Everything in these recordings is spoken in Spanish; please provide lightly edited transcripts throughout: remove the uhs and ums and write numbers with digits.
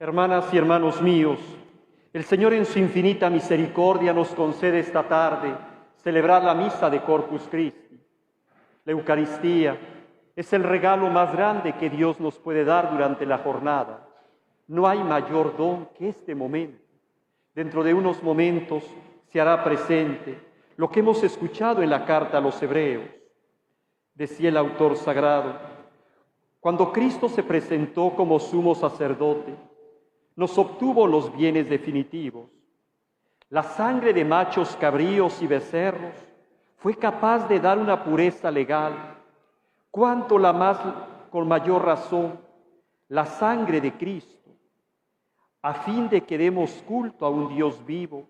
Hermanas y hermanos míos, el Señor en su infinita misericordia nos concede esta tarde celebrar la misa de Corpus Christi. La Eucaristía es el regalo más grande que Dios nos puede dar durante la jornada. No hay mayor don que este momento. Dentro de unos momentos se hará presente lo que hemos escuchado en la carta a los Hebreos. Decía el autor sagrado: cuando Cristo se presentó como sumo sacerdote, nos obtuvo los bienes definitivos. La sangre de machos cabríos y becerros fue capaz de dar una pureza legal. Cuánto con mayor razón, la sangre de Cristo, a fin de que demos culto a un Dios vivo,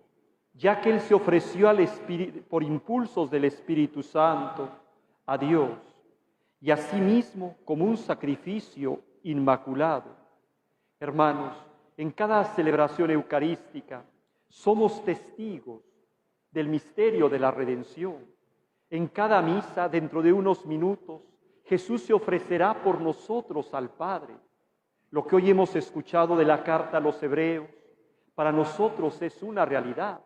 ya que Él se ofreció al Espíritu, por impulsos del Espíritu Santo, a Dios, y asimismo como un sacrificio inmaculado. Hermanos, en cada celebración eucarística somos testigos del misterio de la redención. En cada misa, dentro de unos minutos, Jesús se ofrecerá por nosotros al Padre. Lo que hoy hemos escuchado de la carta a los Hebreos, para nosotros es una realidad.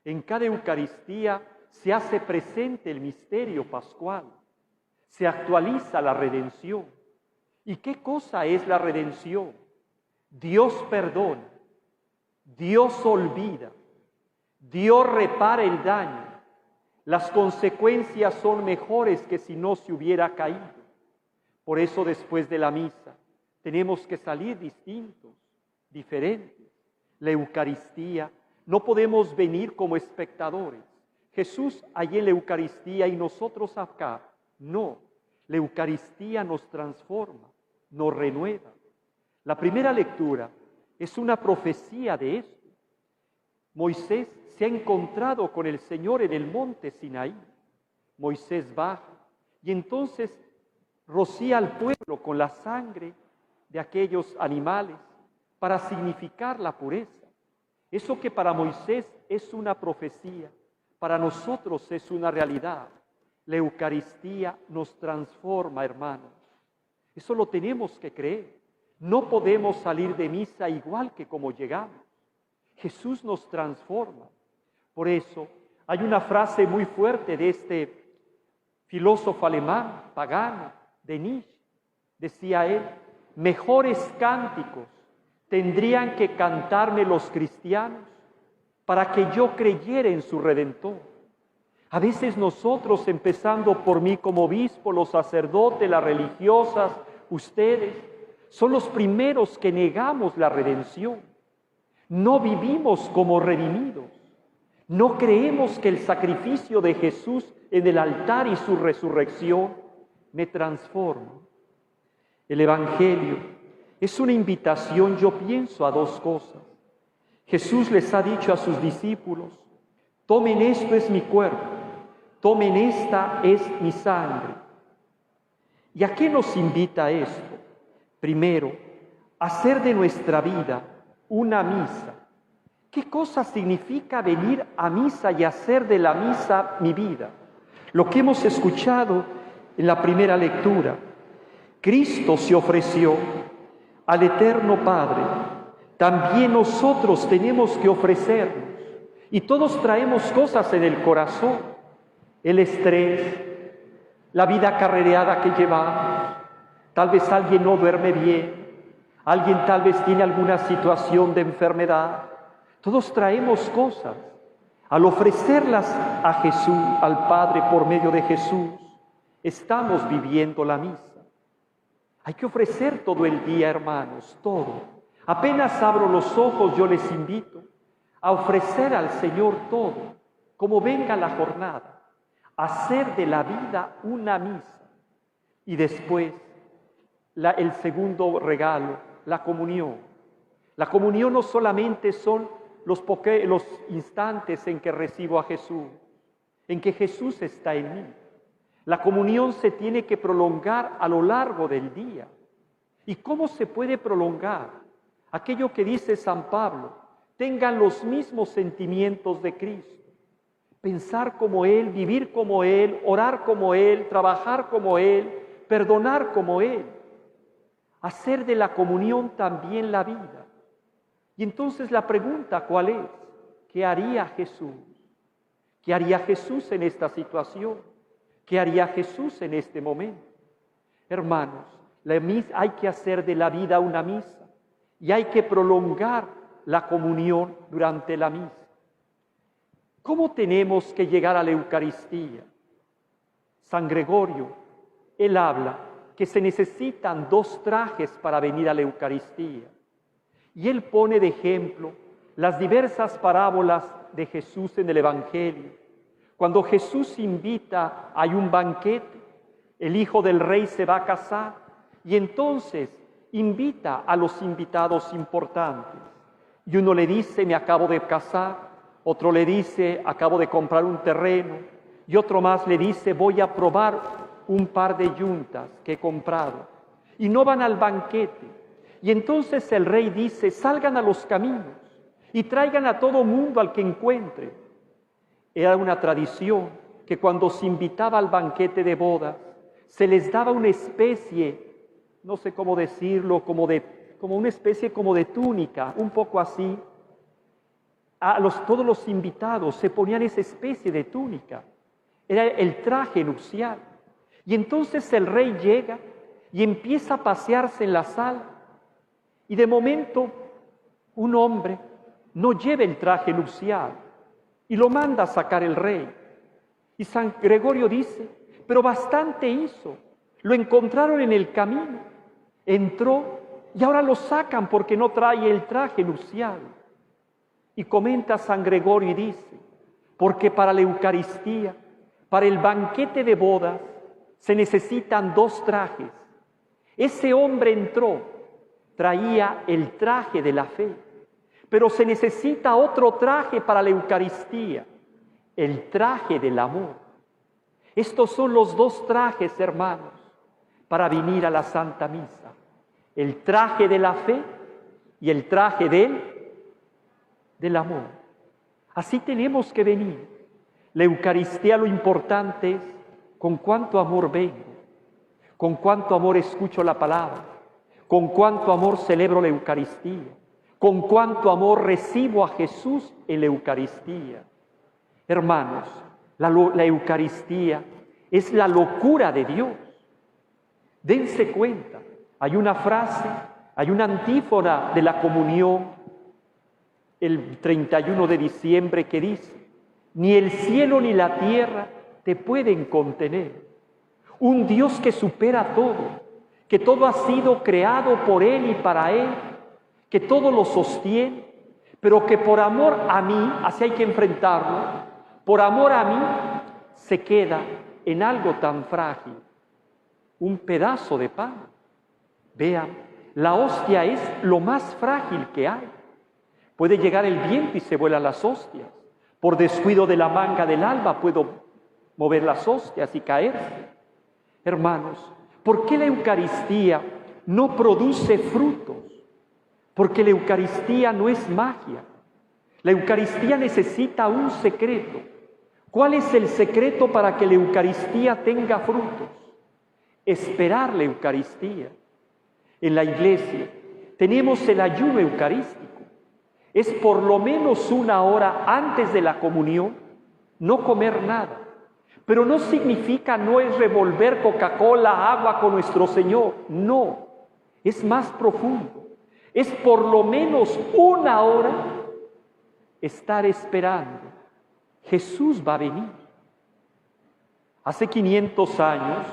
En cada Eucaristía se hace presente el misterio pascual, se actualiza la redención. ¿Y qué cosa es la redención? Dios perdona, Dios olvida, Dios repara el daño. Las consecuencias son mejores que si no se hubiera caído. Por eso después de la misa tenemos que salir distintos, diferentes. La Eucaristía, no podemos venir como espectadores. Jesús allí en la Eucaristía y nosotros acá. No, la Eucaristía nos transforma, nos renueva. La primera lectura es una profecía de esto. Moisés se ha encontrado con el Señor en el monte Sinaí. Moisés baja y entonces rocía al pueblo con la sangre de aquellos animales para significar la pureza. Eso que para Moisés es una profecía, para nosotros es una realidad. La Eucaristía nos transforma, hermanos. Eso lo tenemos que creer. No podemos salir de misa igual que como llegamos. Jesús nos transforma. Por eso hay una frase muy fuerte de este filósofo alemán, pagano, de Nietzsche. Decía él: mejores cánticos tendrían que cantarme los cristianos para que yo creyera en su Redentor. A veces nosotros, empezando por mí como obispo, los sacerdotes, las religiosas, ustedes, son los primeros que negamos la redención. No vivimos como redimidos. No creemos que el sacrificio de Jesús en el altar y su resurrección me transforma. El Evangelio es una invitación, yo pienso, a dos cosas. Jesús les ha dicho a sus discípulos: tomen, esto es mi cuerpo, tomen, esta es mi sangre. ¿Y a qué nos invita esto? Primero, hacer de nuestra vida una misa. ¿Qué cosa significa venir a misa y hacer de la misa mi vida? Lo que hemos escuchado en la primera lectura. Cristo se ofreció al Eterno Padre. También nosotros tenemos que ofrecernos. Y todos traemos cosas en el corazón. El estrés, la vida carrereada que llevamos. Tal vez alguien no duerme bien, alguien tal vez tiene alguna situación de enfermedad. Todos traemos cosas. Al ofrecerlas a Jesús, al Padre por medio de Jesús, estamos viviendo la misa. Hay que ofrecer todo el día, hermanos, todo. Apenas abro los ojos, yo les invito a ofrecer al Señor todo, como venga la jornada, hacer de la vida una misa. Y después, el segundo regalo, la comunión. La comunión no solamente son los instantes en que recibo a Jesús, en que Jesús está en mí. La comunión se tiene que prolongar a lo largo del día. ¿Y cómo se puede prolongar? Aquello que dice San Pablo: tengan los mismos sentimientos de Cristo. Pensar como Él, vivir como Él, orar como Él, trabajar como Él, perdonar como Él. Hacer de la comunión también la vida. Y entonces la pregunta, ¿cuál es? ¿Qué haría Jesús? ¿Qué haría Jesús en esta situación? ¿Qué haría Jesús en este momento? Hermanos, hay que hacer de la vida una misa y hay que prolongar la comunión durante la misa. ¿Cómo tenemos que llegar a la Eucaristía? San Gregorio, él habla que se necesitan 2 trajes para venir a la Eucaristía. Y él pone de ejemplo las diversas parábolas de Jesús en el Evangelio. Cuando Jesús invita, hay un banquete, el hijo del rey se va a casar y entonces invita a los invitados importantes. Y uno le dice, me acabo de casar, otro le dice, acabo de comprar un terreno, y otro más le dice, voy a probar un par de yuntas que he comprado. Y no van al banquete. Y entonces el rey dice, salgan a los caminos y traigan a todo mundo al que encuentren. Era una tradición que cuando se invitaba al banquete de bodas, se les daba una especie, no sé cómo decirlo, como una especie como de túnica, un poco así. Todos los invitados se ponían esa especie de túnica. Era el traje nupcial. Y entonces el rey llega y empieza a pasearse en la sala. Y de momento, un hombre no lleva el traje nupcial y lo manda a sacar el rey. Y San Gregorio dice, pero bastante hizo. Lo encontraron en el camino, entró y ahora lo sacan porque no trae el traje nupcial. Y comenta San Gregorio y dice, porque para la Eucaristía, para el banquete de bodas, se necesitan 2 trajes. Ese hombre entró, traía el traje de la fe, pero se necesita otro traje para la Eucaristía, el traje del amor. Estos son los 2 trajes, hermanos, para venir a la Santa Misa. El traje de la fe y el traje del amor. Así tenemos que venir. La Eucaristía, lo importante es con cuánto amor vengo, con cuánto amor escucho la palabra, con cuánto amor celebro la Eucaristía, con cuánto amor recibo a Jesús en la Eucaristía. Hermanos, la Eucaristía es la locura de Dios. Dense cuenta, hay una frase, hay una antífona de la comunión el 31 de diciembre que dice, ni el cielo ni la tierra te pueden contener. Un Dios que supera todo, que todo ha sido creado por Él y para Él, que todo lo sostiene, pero que por amor a mí, así hay que enfrentarlo, por amor a mí se queda en algo tan frágil, un pedazo de pan. Vean, la hostia es lo más frágil que hay. Puede llegar el viento y se vuelan las hostias. Por descuido de la manga del alba puedo mover las hostias y caerse. Hermanos, ¿por qué la Eucaristía no produce frutos? Porque la Eucaristía no es magia. La Eucaristía necesita un secreto. ¿Cuál es el secreto para que la Eucaristía tenga frutos? Esperar la Eucaristía. En la iglesia tenemos el ayuno eucarístico. Es por lo menos 1 hora antes de la comunión no comer nada. Pero no significa, no es revolver Coca-Cola, agua con nuestro Señor. No, es más profundo. Es por lo menos 1 hora estar esperando. Jesús va a venir. Hace 500 años,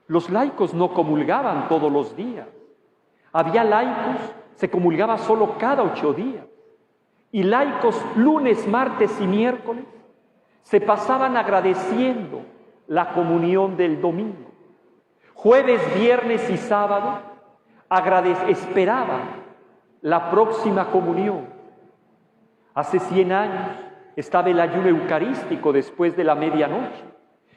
los laicos no comulgaban todos los días. Había laicos, se comulgaba solo cada 8 días. Y laicos lunes, martes y miércoles se pasaban agradeciendo la comunión del domingo. Jueves, viernes y sábado esperaban la próxima comunión. Hace 100 años estaba el ayuno eucarístico después de la medianoche.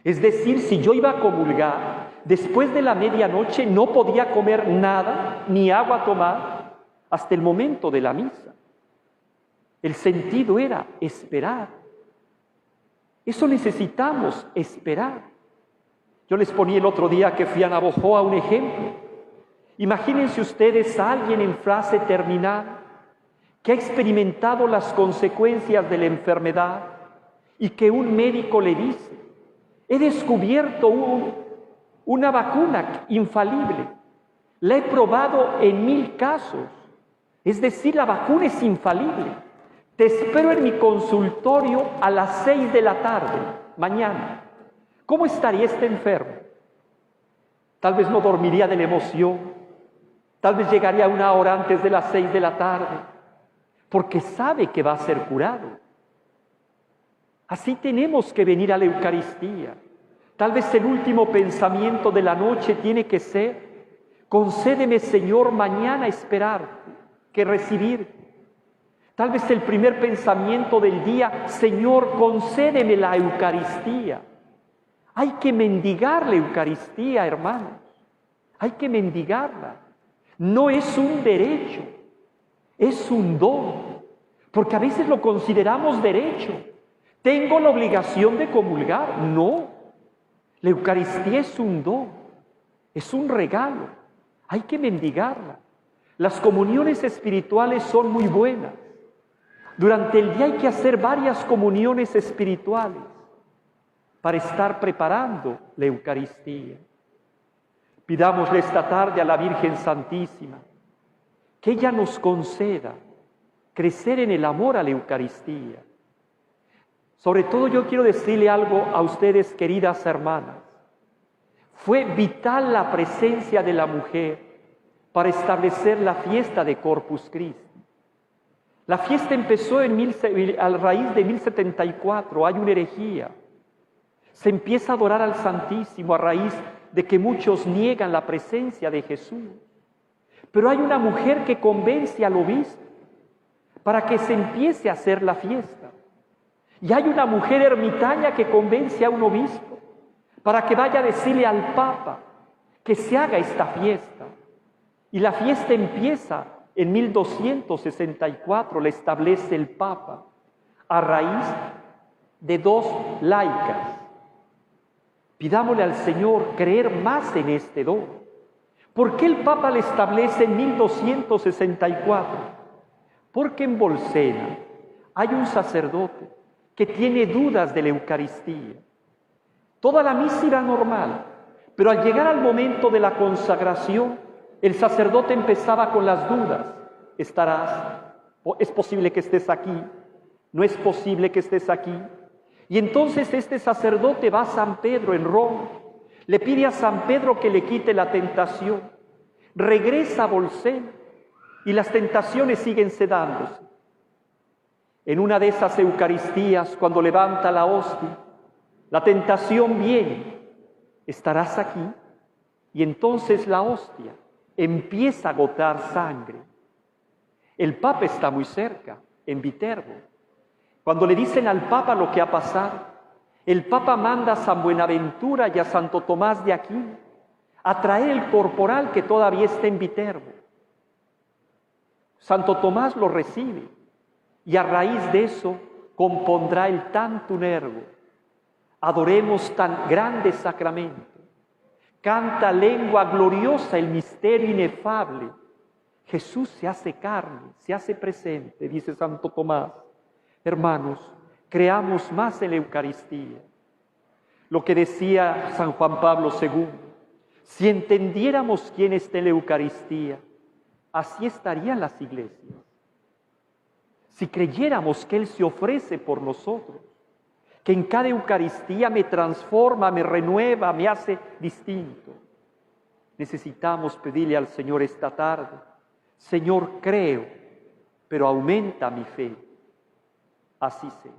Es decir, si yo iba a comulgar, después de la medianoche no podía comer nada, ni agua tomar, hasta el momento de la misa. El sentido era esperar. Eso necesitamos, esperar. Yo les ponía el otro día que fui a Navojoa un ejemplo. Imagínense ustedes a alguien en fase terminal que ha experimentado las consecuencias de la enfermedad y que un médico le dice, he descubierto una vacuna infalible, la he probado en 1000 casos, es decir, la vacuna es infalible. Te espero en mi consultorio a las 6 de la tarde, mañana. ¿Cómo estaría este enfermo? Tal vez no dormiría de la emoción, tal vez llegaría 1 hora antes de las 6 de la tarde, porque sabe que va a ser curado. Así tenemos que venir a la Eucaristía. Tal vez el último pensamiento de la noche tiene que ser, concédeme, Señor, mañana esperarte, que recibirte. Tal vez el primer pensamiento del día, Señor, concédeme la Eucaristía. Hay que mendigar la Eucaristía, hermanos. Hay que mendigarla. No es un derecho, es un don. Porque a veces lo consideramos derecho. ¿Tengo la obligación de comulgar? No. La Eucaristía es un don, es un regalo. Hay que mendigarla. Las comuniones espirituales son muy buenas. Durante el día hay que hacer varias comuniones espirituales para estar preparando la Eucaristía. Pidámosle esta tarde a la Virgen Santísima que ella nos conceda crecer en el amor a la Eucaristía. Sobre todo yo quiero decirle algo a ustedes, queridas hermanas. Fue vital la presencia de la mujer para establecer la fiesta de Corpus Christi. La fiesta empezó a raíz de 1074, hay una herejía. Se empieza a adorar al Santísimo a raíz de que muchos niegan la presencia de Jesús. Pero hay una mujer que convence al obispo para que se empiece a hacer la fiesta. Y hay una mujer ermitaña que convence a un obispo para que vaya a decirle al Papa que se haga esta fiesta. Y la fiesta empieza en 1264, la establece el Papa, a raíz de 2 laicas. Pidámosle al Señor creer más en este don. ¿Por qué el Papa la establece en 1264? Porque en Bolsena hay un sacerdote que tiene dudas de la Eucaristía. Toda la misa irá normal, pero al llegar al momento de la consagración, el sacerdote empezaba con las dudas. ¿Estarás? ¿Es posible que estés aquí? ¿No es posible que estés aquí? Y entonces este sacerdote va a San Pedro en Roma, le pide a San Pedro que le quite la tentación, regresa a Bolsena y las tentaciones siguen sedándose. En una de esas Eucaristías, cuando levanta la hostia, la tentación viene, ¿estarás aquí? Y entonces la hostia empieza a gotar sangre. El Papa está muy cerca, en Viterbo. Cuando le dicen al Papa lo que ha pasado, el Papa manda a San Buenaventura y a Santo Tomás de Aquino a traer el corporal que todavía está en Viterbo. Santo Tomás lo recibe y a raíz de eso compondrá el Tantum Ergo. Adoremos tan grande sacramento. Canta lengua gloriosa el misterio inefable. Jesús se hace carne, se hace presente, dice Santo Tomás. Hermanos, creamos más en la Eucaristía. Lo que decía San Juan Pablo II, si entendiéramos quién está en la Eucaristía, así estarían las iglesias. Si creyéramos que Él se ofrece por nosotros, que en cada Eucaristía me transforma, me renueva, me hace distinto. Necesitamos pedirle al Señor esta tarde, Señor, creo, pero aumenta mi fe. Así sea.